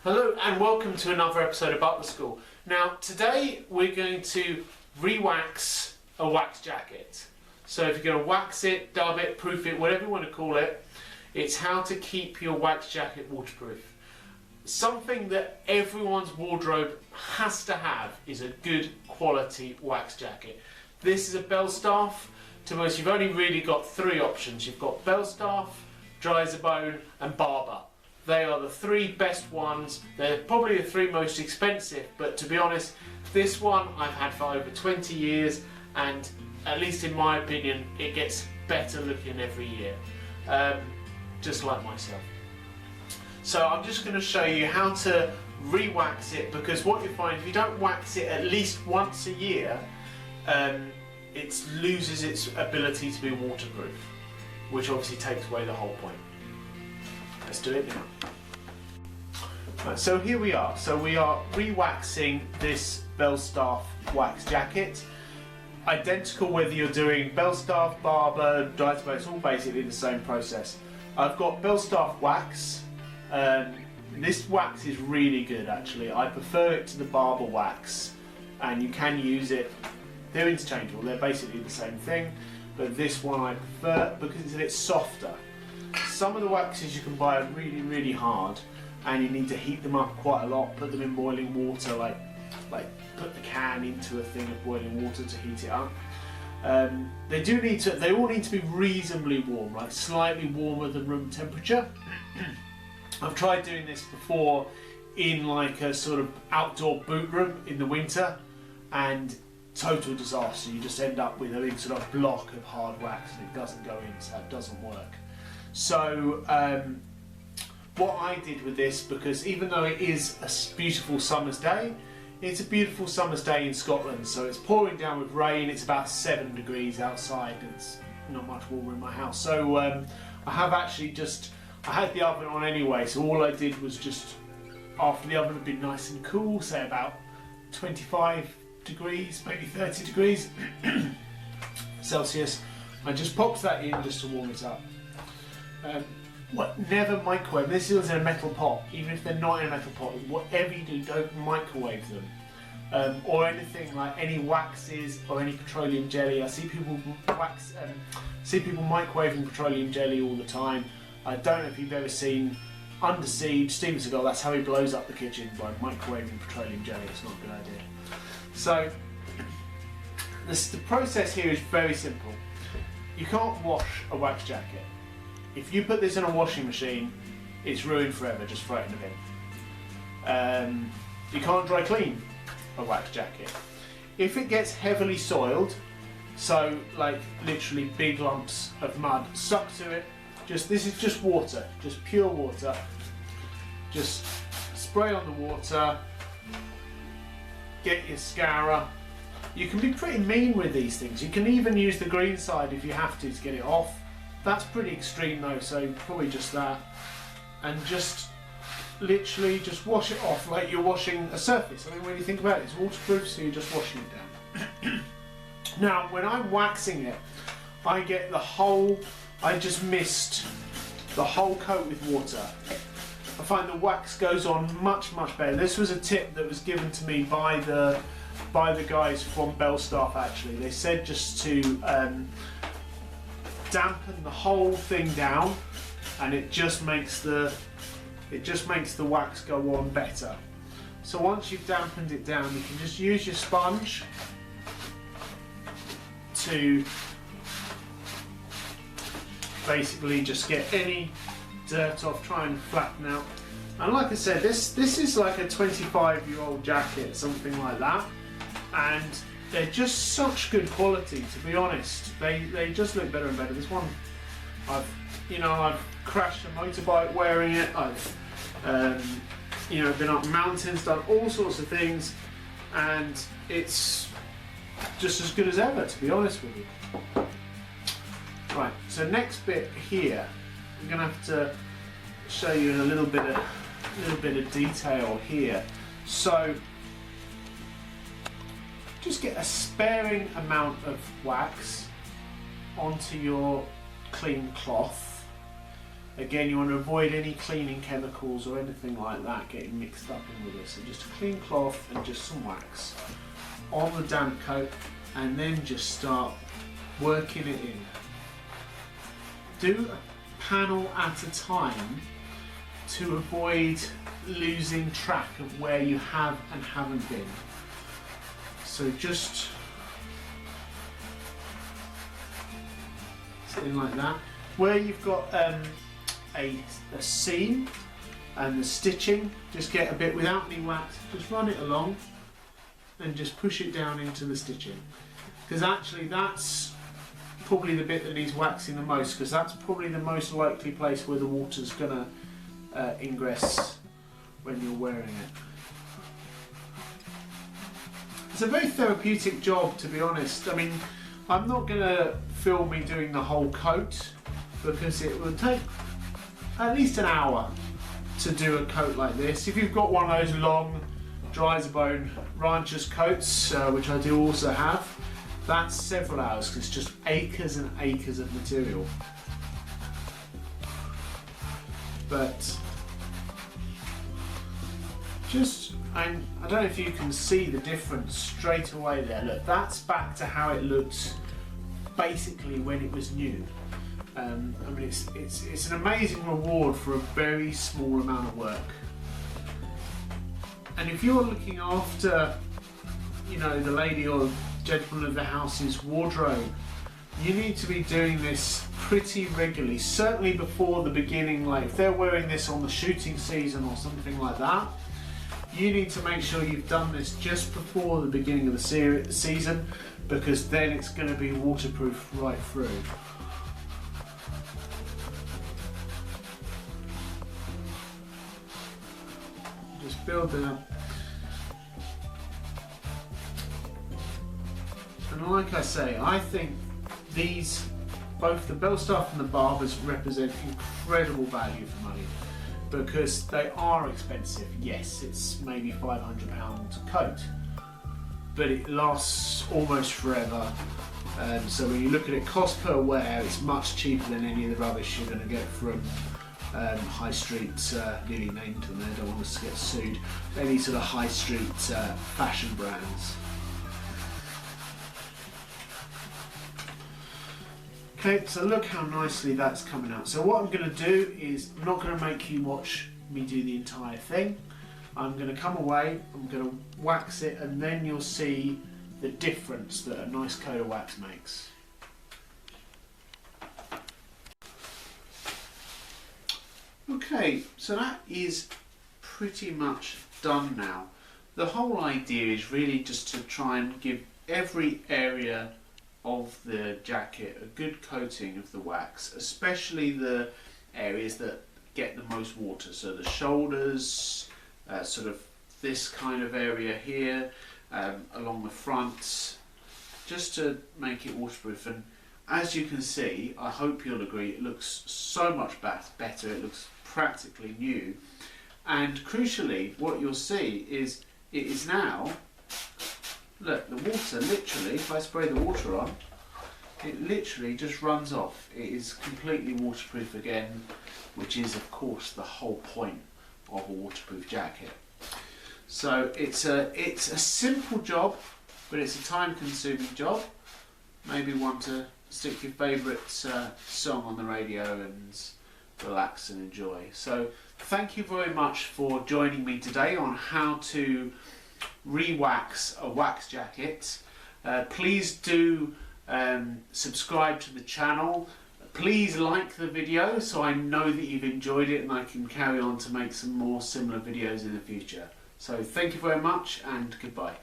Hello and welcome to another episode of Butler School. Now today we're going to re-wax a wax jacket. So if you're going to wax it, dub it, proof it, whatever you want to call it, it's how to keep your wax jacket waterproof. Something that everyone's wardrobe has to have is a good quality wax jacket. This is a Belstaff. To most, you've only really got three options. You've got Belstaff, Driza-Bone and Barbour. They are the three best ones. They're probably the three most expensive, but to be honest, this one I've had for over 20 years, and at least in my opinion, it gets better looking every year, just like myself. So I'm just going to show you how to re-wax it, because what you find, if you don't wax it at least once a year, it loses its ability to be waterproof, which obviously takes away the whole point. Let's do it now. Right, so here we are. So we are re-waxing this Belstaff wax jacket. Identical whether you're doing Belstaff, Barbour, Driza-Bone, it's all basically the same process. I've got Belstaff wax. This wax is really good actually. I prefer it to the Barbour wax, and you can use it. They're interchangeable, they're basically the same thing, but this one I prefer because it's a bit softer. Some of the waxes you can buy are really hard, and you need to heat them up quite a lot, put them in boiling water, like put the can into a thing of boiling water to heat it up. They all need to be reasonably warm, like slightly warmer than room temperature. I've tried doing this before in like a sort of outdoor boot room in the winter, and total disaster. You just end up with a big sort of block of hard wax and it doesn't go in, so it doesn't work. So what I did with this, because even though it is a beautiful summer's day, it's a beautiful summer's day in Scotland, so it's pouring down with rain, it's about 7 degrees outside, it's not much warmer in my house. So I had the oven on anyway, so all I did was just, after the oven had been nice and cool, say about 25 degrees, maybe 30 degrees Celsius, I just popped that in just to warm it up. Never microwave. This is in a metal pot. Even if they're not in a metal pot, whatever you do, don't microwave them. Or anything like any waxes or any petroleum jelly. I see people microwaving petroleum jelly all the time. I don't know if you've ever seen Under Siege, Steven Seagal, that's how he blows up the kitchen, by microwaving petroleum jelly. It's not a good idea. So the process here is very simple. You can't wash a wax jacket. If you put this in a washing machine, it's ruined forever, just throw it in the bin. You can't dry clean a wax jacket. If it gets heavily soiled, so like literally big lumps of mud stuck to it, this is just water, just pure water. Just spray on the water, get your scourer. You can be pretty mean with these things. You can even use the green side if you have to get it off. That's pretty extreme though, so probably just that. And just literally just wash it off like you're washing a surface. I mean, when you think about it, it's waterproof, so you're just washing it down. Now, when I'm waxing it, I just missed the whole coat with water. I find the wax goes on much better. This was a tip that was given to me by the guys from Belstaff actually. They said just to dampen the whole thing down, and it just makes the wax go on better. So once you've dampened it down, you can just use your sponge to basically just get any dirt off, try and flatten out. And like I said, this is like a 25-year-old jacket, something like that, and they're just such good quality, to be honest. They just look better and better. This one, I've crashed a motorbike wearing it. I've been up mountains, done all sorts of things, and it's just as good as ever, to be honest with you. Right, so next bit here, I'm going to have to show you in a little bit of detail here. So just get a sparing amount of wax onto your clean cloth, Again, you want to avoid any cleaning chemicals or anything like that getting mixed up in with this. So just a clean cloth and just some wax on the damp coat, and then just start working it in. Do a panel at a time to avoid losing track of where you have and haven't been. So just in like that. Where you've got a seam and the stitching, just get a bit without any wax, just run it along and just push it down into the stitching, because actually that's probably the bit that needs waxing the most, because that's probably the most likely place where the water's going to ingress when you're wearing it. It's a very therapeutic job, to be honest. I mean, I'm not going to film me doing the whole coat because it will take at least an hour to do a coat like this. If you've got one of those long Driza-Bone rancher's coats, which I do also have, that's several hours because it's just acres and acres of material. But just, I don't know if you can see the difference straight away there. Look, that's back to how it looked basically when it was new. I mean, it's an amazing reward for a very small amount of work. And if you're looking after, you know, the lady or gentleman of the house's wardrobe, you need to be doing this pretty regularly, certainly before the beginning. Like if they're wearing this on the shooting season or something like that, you need to make sure you've done this just before the beginning of the season, because then it's going to be waterproof right through. Just build it up. And like I say, I think these, both the Belstaff and the Barbers, represent incredible value for money, because they are expensive. Yes, it's maybe £500 a coat, but it lasts almost forever. So when you look at it cost per wear, it's much cheaper than any of the rubbish you're going to get from high street, nearly named them there, don't want us to get sued, any sort of high street fashion brands. Okay, so look how nicely that's coming out. So what I'm going to do is, I'm not going to make you watch me do the entire thing. I'm going to come away, I'm going to wax it, and then you'll see the difference that a nice coat of wax makes. Okay, so that is pretty much done now. The whole idea is really just to try and give every area of the jacket a good coating of the wax, especially the areas that get the most water, so the shoulders, sort of this kind of area here, along the front, just to make it waterproof. And as you can see, I hope you'll agree, it looks so much better, it looks practically new. And crucially, what you'll see is it is now, look, the water literally, if I spray the water on, it literally just runs off. It is completely waterproof again, which is of course the whole point of a waterproof jacket. So it's a simple job, but it's a time-consuming job. Maybe one to stick your favourite song on the radio and relax and enjoy. So thank you very much for joining me today on how to re-wax a wax jacket. Please do subscribe to the channel. Please like the video so I know that you've enjoyed it and I can carry on to make some more similar videos in the future. So thank you very much and goodbye.